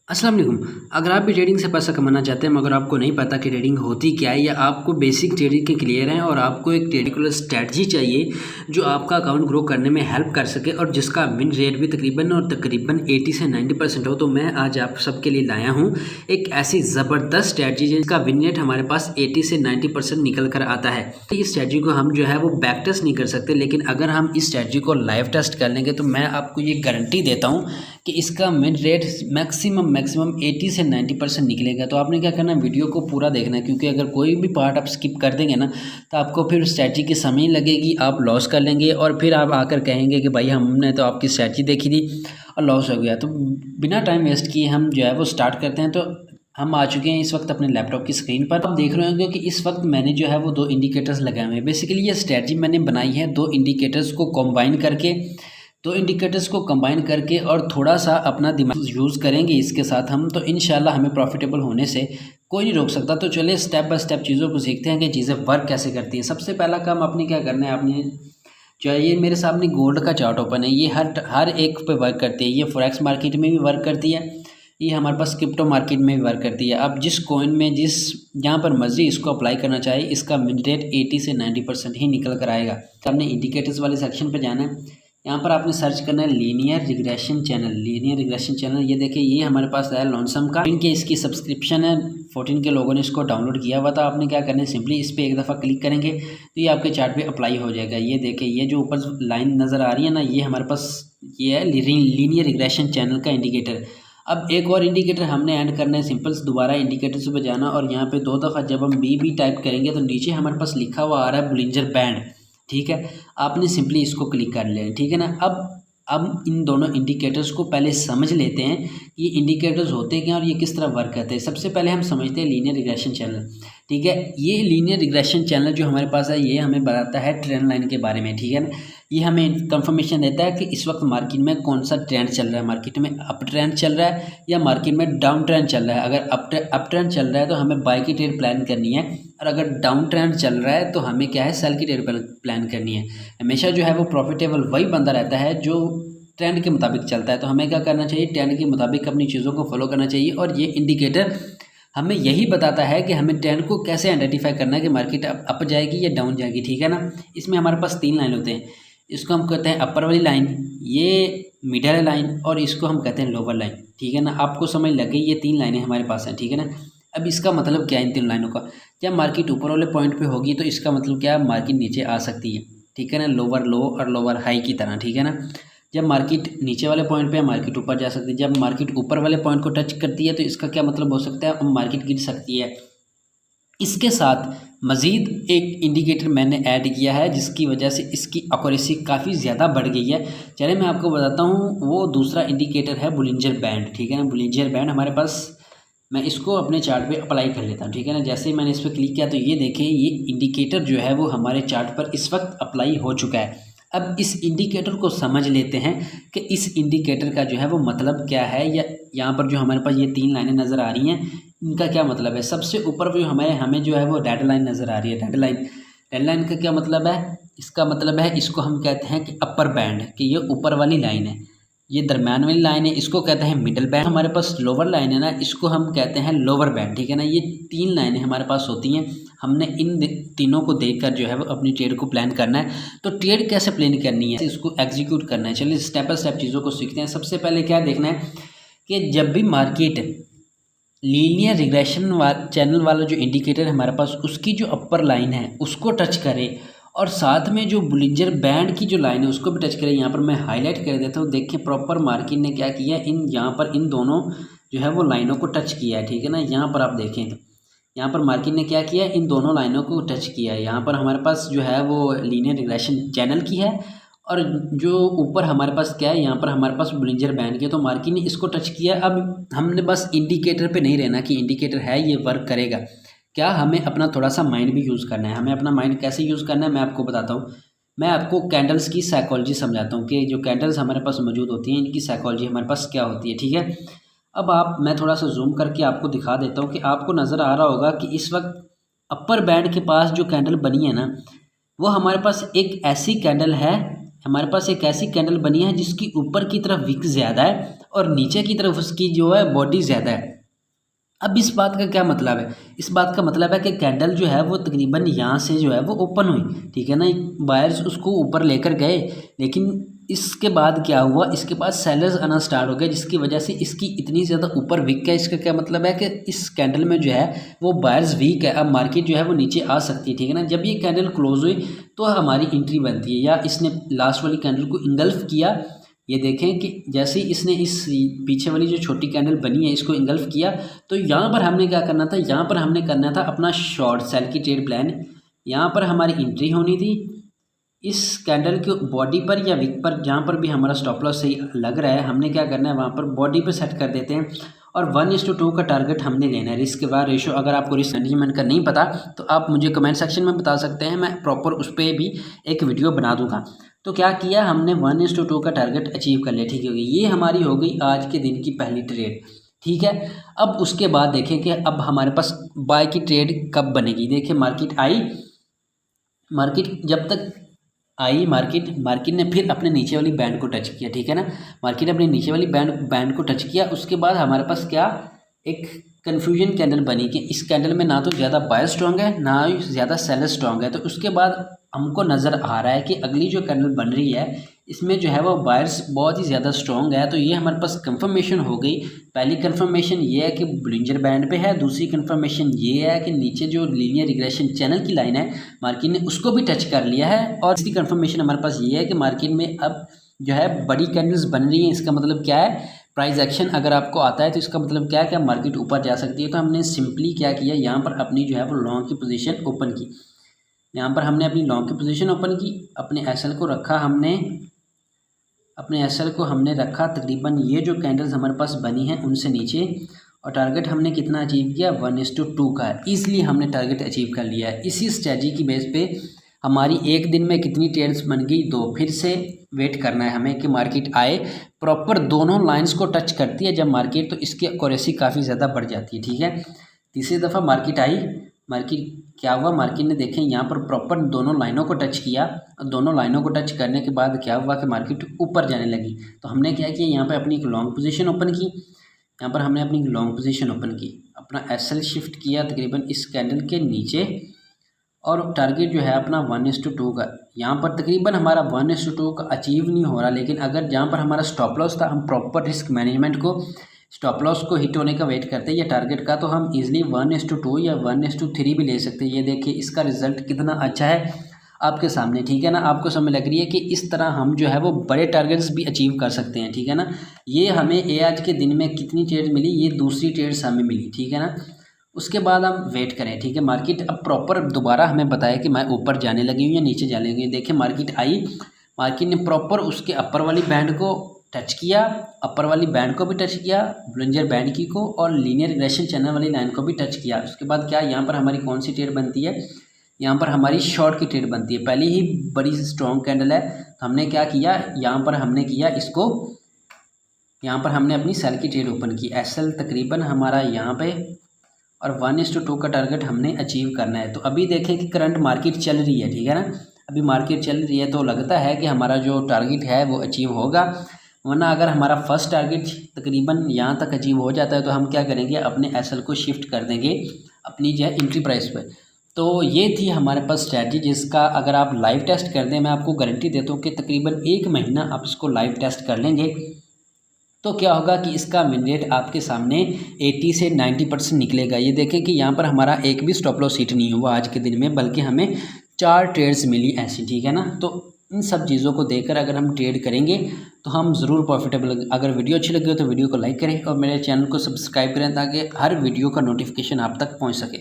अस्सलाम वालेकुम। अगर आप भी ट्रेडिंग से पैसा कमाना चाहते हैं मगर आपको नहीं पता कि ट्रेडिंग होती क्या है या आपको बेसिक ट्रेडिंग के क्लियर हैं और आपको एक पर्टिकुलर स्ट्रेटजी चाहिए जो आपका अकाउंट ग्रो करने में हेल्प कर सके और जिसका विन रेट भी तकरीबन 80 से 90% हो, तो मैं आज आप सबके लिए लाया हूँ एक ऐसी ज़बरदस्त स्ट्रेटजी जिसका विन रेट हमारे पास 80 से 90% निकल कर आता है। इस स्ट्रेटजी को हम जो है वो बैक टेस्ट नहीं कर सकते, लेकिन अगर हम इस स्ट्रेटजी को लाइव टेस्ट कर लेंगे तो मैं आपको ये गारंटी देता हूँ कि इसका विन रेट मैक्सिमम 80 से 90% निकलेगा। तो आपने क्या करना है, वीडियो को पूरा देखना है, क्योंकि अगर कोई भी पार्ट आप स्किप कर देंगे ना तो आपको फिर स्ट्रेटजी की समय लगेगी, आप लॉस कर लेंगे और फिर आप आकर कहेंगे कि भाई हमने तो आपकी स्ट्रेटजी देखी थी और लॉस हो गया। तो बिना टाइम वेस्ट किए हम जो है वो स्टार्ट करते हैं। तो हम आ चुके हैं इस वक्त अपने लैपटॉप की स्क्रीन पर। आप देख रहे होंगे कि इस वक्त मैंने जो है वो दो इंडिकेटर्स लगाए हुए हैं। बेसिकली ये स्ट्रेटजी मैंने बनाई है दो इंडिकेटर्स को कंबाइन करके और थोड़ा सा अपना दिमाग यूज़ करेंगे इसके साथ हम, तो इंशाल्लाह हमें प्रॉफिटेबल होने से कोई नहीं रोक सकता। तो चलिए स्टेप बाय स्टेप चीज़ों को सीखते हैं कि चीज़ें वर्क कैसे करती हैं। सबसे पहला काम आपने क्या करना है, आपने जो है ये मेरे सामने गोल्ड का चार्ट ओपन है, ये हर एक पे वर्क करती है। ये फॉरेक्स मार्केट में भी वर्क करती है, ये हमारे पास क्रिप्टो मार्केट में भी वर्क करती है। आप जिस कॉइन में जहाँ पर मर्जी इसको अप्लाई करना चाहिए, इसका मिड रेट 80 से 90% ही निकल कर आएगा। तो आपने इंडिकेटर्स वाले सेक्शन पे जाना है, यहाँ पर आपने सर्च करना है लीनियर रिग्रेशन चैनल। ये देखिए ये हमारे पास है लॉन्सम का, इनके इसकी सब्सक्रिप्शन है 14 के लोगों ने इसको डाउनलोड किया हुआ था। आपने क्या करना है, सिंपली इस पर एक दफ़ा क्लिक करेंगे तो ये आपके चार्ट पे अप्लाई हो जाएगा। ये देखिए ये जो ऊपर लाइन नज़र आ रही है ना, ये हमारे पास ये है लीनियर रिग्रेशन चैनल का इंडिकेटर। अब एक और इंडिकेटर हमने ऐड करना है, सिंपल दोबारा इंडिकेटर्स पे जाना और यहाँ पे दो दफ़ा जब हम बी टाइप करेंगे तो नीचे हमारे पास लिखा हुआ आ रहा है बुलिंजर बैंड। ठीक है, आपने सिंपली इसको क्लिक कर लिया है। ठीक है ना। अब इन दोनों इंडिकेटर्स को पहले समझ लेते हैं कि ये इंडिकेटर्स होते क्या और ये किस तरह वर्क करते हैं। सबसे पहले हम समझते हैं लीनियर रिग्रेशन चैनल। ठीक है, ये लीनियर रिग्रेशन चैनल जो हमारे पास है ये हमें बताता है ट्रेंड लाइन के बारे में। ठीक है ना, ये हमें कंफर्मेशन देता है कि इस वक्त मार्केट में कौन सा ट्रेंड चल रहा है। मार्केट में अप ट्रेंड चल रहा है या मार्केट में डाउन ट्रेंड चल रहा है। अगर अप ट्रेंड चल रहा है तो हमें बाय की ट्रेड प्लान करनी है, और अगर डाउन ट्रेंड चल रहा है तो हमें क्या है, सेल की ट्रेड प्लान करनी है। हमेशा जो है वो प्रॉफिटेबल वही बंदा रहता है जो ट्रेंड के मुताबिक चलता है। तो हमें क्या करना चाहिए, ट्रेंड के मुताबिक अपनी चीज़ों को फॉलो करना चाहिए। और ये इंडिकेटर हमें यही बताता है कि हमें ट्रेंड को कैसे आइडेंटिफाई करना है कि मार्केट अप जाएगी या डाउन जाएगी। ठीक है ना। इसमें हमारे पास तीन लाइन होते हैं, इसको हम कहते हैं अपर वाली लाइन, ये मिडल लाइन और इसको हम कहते हैं लोअर लाइन। ठीक है ना, आपको समझ लग गई, ये तीन लाइनें हमारे पास हैं। ठीक है ना। अब इसका मतलब क्या है इन तीन लाइनों का, जब मार्केट ऊपर वाले पॉइंट पे होगी तो इसका मतलब क्या है, मार्केट नीचे आ सकती है। ठीक है ना, लोअर लो और लोअर हाई की तरह। ठीक है ना, जब मार्केट नीचे वाले पॉइंट पे है मार्केट ऊपर जा सकती है, जब मार्केट ऊपर वाले पॉइंट को टच करती है तो इसका क्या मतलब हो सकता है, मार्केट गिर सकती है। इसके साथ मज़ीद एक इंडिकेटर मैंने ऐड किया है जिसकी वजह से इसकी एक्यूरेसी काफ़ी ज़्यादा बढ़ गई है। चलिए मैं आपको बताता हूँ, वो दूसरा इंडिकेटर है बुलिंजर बैंड। ठीक है ना, बुलिंजर बैंड हमारे पास, मैं इसको अपने चार्ट पे अप्लाई कर लेता हूँ। ठीक है ना, जैसे ही मैंने इस पर क्लिक किया तो ये देखिए ये इंडिकेटर जो है वो हमारे चार्ट पर इस वक्त अप्लाई हो चुका है। अब इस इंडिकेटर को समझ लेते हैं कि इस इंडिकेटर का जो है वो मतलब क्या है, या यहाँ पर जो हमारे पास ये तीन लाइनें नज़र आ रही हैं इनका क्या मतलब है। सबसे ऊपर जो हमें जो है वो रेड लाइन नज़र आ रही है, रेड लाइन का क्या मतलब है, इसका मतलब है इसको हम कहते हैं कि अपर बैंड, कि ये ऊपर वाली लाइन है। ये दरम्यान वाली लाइन है, इसको कहते हैं मिडल बैंड। हमारे पास लोअर लाइन है ना, इसको हम कहते हैं लोअर बैंड। ठीक है ना, ये तीन लाइनें हमारे पास होती हैं। हमने इन तीनों को देखकर जो है वो अपनी ट्रेड को प्लान करना है। तो ट्रेड कैसे प्लान करनी है, इसको एग्जीक्यूट करना है। चलिए स्टेप बाय स्टेप चीज़ों को सीखते हैं। सबसे पहले क्या देखना है कि जब भी मार्केट लीनियर रिग्रेशन चैनल वाला जो इंडिकेटर है हमारे पास, उसकी जो अपर लाइन है उसको टच करे और साथ में जो बुलिंजर बैंड की जो लाइन है उसको भी टच करें। यहाँ पर मैं हाईलाइट कर देता हूँ, देखिए प्रॉपर मार्केट ने क्या किया, यहाँ पर इन दोनों जो है वो लाइनों को टच किया है। ठीक है ना, यहाँ पर आप देखें यहाँ पर मार्केट ने क्या किया, इन दोनों लाइनों को टच किया है। यहाँ पर हमारे पास जो है वो लीनियर रिग्रेशन चैनल की है और जो ऊपर हमारे पास क्या है, यहाँ पर हमारे पास बुलिंजर बैंड की है। तो मार्केट ने इसको टच किया। अब हमने बस इंडिकेटर पे नहीं रहना कि इंडिकेटर है ये वर्क करेगा क्या, हमें अपना थोड़ा सा माइंड भी यूज़ करना है। हमें अपना माइंड कैसे यूज़ करना है मैं आपको बताता हूँ। मैं आपको कैंडल्स की साइकोलॉजी समझाता हूँ कि जो कैंडल्स हमारे पास मौजूद होती हैं इनकी साइकोलॉजी हमारे पास क्या होती है। ठीक है, अब मैं थोड़ा सा जूम करके आपको दिखा देता हूँ कि आपको नज़र आ रहा होगा कि इस वक्त अपर बैंड के पास जो कैंडल बनी है ना, वो हमारे पास एक ऐसी कैंडल है हमारे पास एक ऐसी कैंडल बनी है जिसकी ऊपर की तरफ विक ज़्यादा है और नीचे की तरफ उसकी जो है बॉडी ज़्यादा है। अब इस बात का क्या मतलब है? इस बात का मतलब है कि कैंडल जो है वो तकरीबन यहाँ से जो है वो ओपन हुई, ठीक है ना, बायर्स उसको ऊपर लेकर गए, लेकिन इसके बाद क्या हुआ, इसके बाद सेलर्स आना स्टार्ट हो गए, जिसकी वजह से इसकी इतनी ज़्यादा ऊपर वीक है। इसका क्या मतलब है कि इस कैंडल में जो है वो बायर्स वीक है, अब मार्केट जो है वो नीचे आ सकती है, ठीक है ना। जब ये कैंडल क्लोज हुई तो हमारी एंट्री बनती है, या इसने लास्ट वाली कैंडल को इंगल्फ किया। ये देखें कि जैसे ही इसने इस पीछे वाली जो छोटी कैंडल बनी है इसको इंगल्फ किया, तो यहाँ पर हमने क्या करना था, यहाँ पर हमने करना था अपना शॉर्ट सेल की ट्रेड प्लान। यहाँ पर हमारी एंट्री होनी थी इस कैंडल के बॉडी पर या विक पर, जहाँ पर भी हमारा स्टॉप लॉस सही लग रहा है, हमने क्या करना है वहाँ पर बॉडी पर सेट कर देते हैं और 1:2 का टारगेट हमने लेना है। रिस्क बार रेशो, अगर आपको रिस्क मैनेजमेंट का नहीं पता तो आप मुझे कमेंट सेक्शन में बता सकते हैं, मैं प्रॉपर उस पर भी एक वीडियो बना दूंगा। तो क्या किया हमने 1:2 का टारगेट अचीव कर लिया, ठीक है। ये हमारी हो गई आज के दिन की पहली ट्रेड, ठीक है। अब उसके बाद देखें कि अब हमारे पास बाय की ट्रेड कब बनेगी। देखिए मार्केट आई, मार्केट जब तक आई, मार्केट ने फिर अपने नीचे वाली बैंड को टच किया, ठीक है ना। मार्केट ने अपने नीचे वाली बैंड को टच किया, उसके बाद हमारे पास क्या एक कन्फ्यूजन कैंडल बनी कि इस कैंडल में ना तो ज़्यादा बायर स्ट्रॉन्ग है ना ही ज़्यादा सेलर स्ट्रॉन्ग है। तो उसके बाद हमको नज़र आ रहा है कि अगली जो कैंडल बन रही है इसमें जो है वो बायर्स बहुत ही ज़्यादा स्ट्रॉन्ग है। तो ये हमारे पास कंफर्मेशन हो गई। पहली कंफर्मेशन ये है कि बोलिंजर बैंड पे है, दूसरी कंफर्मेशन ये है कि नीचे जो लीनियर रिग्रेशन चैनल की लाइन है मार्केट ने उसको भी टच कर लिया है, और तीसरी कंफर्मेशन हमारे पास ये है कि मार्केट में अब जो है बड़ी कैंडल्स बन रही हैं। इसका मतलब क्या है, प्राइस एक्शन अगर आपको आता है तो इसका मतलब क्या है कि मार्केट ऊपर जा सकती है। तो हमने सिंपली क्या किया, यहाँ पर अपनी जो है वो लॉन्ग की पोजीशन ओपन की। यहाँ पर हमने अपनी लॉन्ग की पोजीशन ओपन की, अपने एसएल को रखा हमने, अपने एसएल को हमने रखा तकरीबन ये जो कैंडल्स हमारे पास बनी हैं उनसे नीचे, और टारगेट हमने कितना अचीव किया 1:2 का है। ईजिली हमने टारगेट अचीव कर लिया है। इसी स्ट्रेटजी की बेस पे हमारी एक दिन में कितनी ट्रेड्स बन गई, 2। फिर से वेट करना है हमें कि मार्केट आए, प्रॉपर दोनों लाइंस को टच करती है जब मार्केट, तो इसकी एक्यूरेसी काफ़ी ज़्यादा बढ़ जाती है, ठीक है। तीसरी दफ़ा मार्केट आई, मार्केट क्या हुआ, मार्केट ने देखें यहाँ पर प्रॉपर दोनों लाइनों को टच किया, और दोनों लाइनों को टच करने के बाद क्या हुआ कि मार्केट ऊपर जाने लगी। तो हमने क्या किया, यहाँ पर अपनी एक लॉन्ग पोजीशन ओपन की, यहाँ पर हमने अपनी लॉन्ग पोजीशन ओपन की, अपना एसएल शिफ्ट किया तकरीबन इस कैंडल के नीचे, और टारगेट जो है अपना 1:2 का। यहाँ पर तकरीबन हमारा 1:2 का अचीव नहीं हो रहा, लेकिन अगर जहाँ पर हमारा स्टॉप लॉस था, हम प्रॉपर रिस्क मैनेजमेंट को स्टॉप लॉस को हिट होने का वेट करते हैं या टारगेट का, तो हम इजीली 1:2 या 1:3 भी ले सकते हैं। ये देखिए इसका रिजल्ट कितना अच्छा है आपके सामने, ठीक है ना। आपको समझ लग रही है कि इस तरह हम जो है वो बड़े टारगेट्स भी अचीव कर सकते हैं, ठीक है ना। ये हमें आज के दिन में कितनी ट्रेड मिली, ये दूसरी ट्रेड्स हमें मिली, ठीक है ना। उसके बाद हम वेट करें, ठीक है। मार्केट अब प्रॉपर दोबारा हमें बताया कि मैं ऊपर जाने लगी हूँ या नीचे जाने लगी हूँ। देखिए मार्केट आई, मार्केट ने प्रॉपर उसके अपर वाली बैंड को टच किया, अपर वाली बैंड को भी टच किया, बोलिंजर बैंड की को, और लीनियर रिग्रेशन चैनल वाली लाइन को भी टच किया। उसके बाद क्या, यहाँ पर हमारी कौन सी ट्रेड बनती है, यहाँ पर हमारी शॉर्ट की ट्रेड बनती है। पहली ही बड़ी स्ट्रॉन्ग कैंडल है, तो हमने क्या किया, यहाँ पर हमने किया इसको, यहाँ पर हमने अपनी सेल की ट्रेड ओपन की। एसएल तकरीबन हमारा यहाँ पे, और 1:2 का टारगेट हमने अचीव करना है। तो अभी देखें कि करंट मार्केट चल रही है, ठीक है ना। अभी मार्केट चल रही है तो लगता है कि हमारा जो टारगेट है वो अचीव होगा, वरना अगर हमारा फर्स्ट टारगेट तकरीबन यहाँ तक अचीव हो जाता है तो हम क्या करेंगे, अपने एसएल को शिफ्ट कर देंगे अपनी जो है एंट्री प्राइस पर। तो ये थी हमारे पास स्ट्रैटेजी, जिसका अगर आप लाइव टेस्ट कर दें, मैं आपको गारंटी देता हूँ कि तकरीबन 1 महीना आप इसको लाइव टेस्ट कर लेंगे तो क्या होगा कि इसका विन रेट आपके सामने 80 से 90% निकलेगा। ये देखें कि यहाँ पर हमारा एक भी स्टॉप लॉस हिट नहीं हुआ आज के दिन में, बल्कि हमें 4 ट्रेड्स मिली ऐसी, ठीक है ना। तो इन सब चीज़ों को देखकर अगर हम ट्रेड करेंगे तो हम ज़रूर प्रॉफिटेबल। अगर वीडियो अच्छी लगी हो तो वीडियो को लाइक करें और मेरे चैनल को सब्सक्राइब करें ताकि हर वीडियो का नोटिफिकेशन आप तक पहुँच सके।